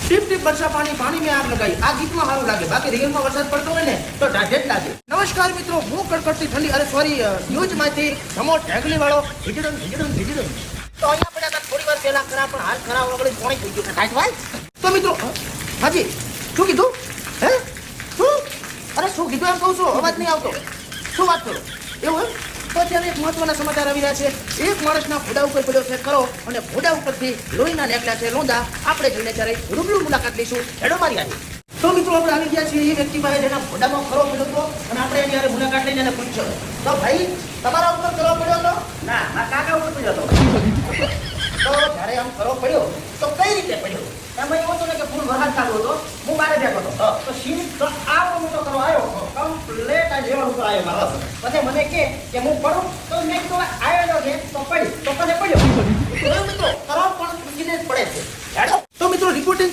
tip tip વર્ષા પાણી પાણી મેં આગ લગાઈ આ ગીતમાં સારું લાગે બાકી રિયલમાં વરસાદ પડતો હોય ને તો ઢાઢેટ લાગે નમસ્કાર મિત્રો હું કડકડતી ઠંડી અરે સોરી ન્યૂઝમાંથી ધમો ઢેગલી વાળો ભીજડમ તો અહીંયા પડ્યા હતા થોડી વાર પહેલા ખરા પણ હાલ ખરા વગર પાણી થઈ ગયું કાંઈ ભાઈ તો મિત્રો હાજી શું કીધું હે શું અરે શું કીધું એમ કહું છું અવાજ નહીં આવતો શું વાત કરો એવું એમ તો અત્યારે એક મહત્વના સમાચાર આવી રહ્યા છે એક માણસના ભોડા ઉપર પડ્યો છે ખરો અને ભોડા ઉપરથી લોહીના નીકળ્યા છે લોંદા આપણે જઈને ત્યારે રૂબરૂ મુલાકાત લઈશું હેડો મારી આવી તો મિત્રો આપણે આવી ગયા છીએ એ વ્યક્તિ પાસે જેના ભોડામાં ખરો પડ્યો હતો અને આપણે એની હારે મુલાકાત લઈને એને પૂછ્યો તો ભાઈ તમારા ઉપર ખરો પડ્યો હતો ના મારા કાકા ઉપર પડ્યો હતો તો જ્યારે આમ ખરો પડ્યો તો કઈ રીતે પડ્યો એમાં એવું હતું ને કે ફૂલ વરસાદ ચાલુ હતો હું બારે બેઠો હતો તો સીટ તો આવો મોટો કરો આવ્યો કમ્પ્લેટ આ લેવલ ઉપર આવ્યો મારો પછી મને કે હું પડું તો મેં કીધું આવ્યો છે તો પડી તો પછી પડ્યો મિત્રો ખરો પણ પૂછીને જ પડે છે તો મિત્રો રિપોર્ટિંગ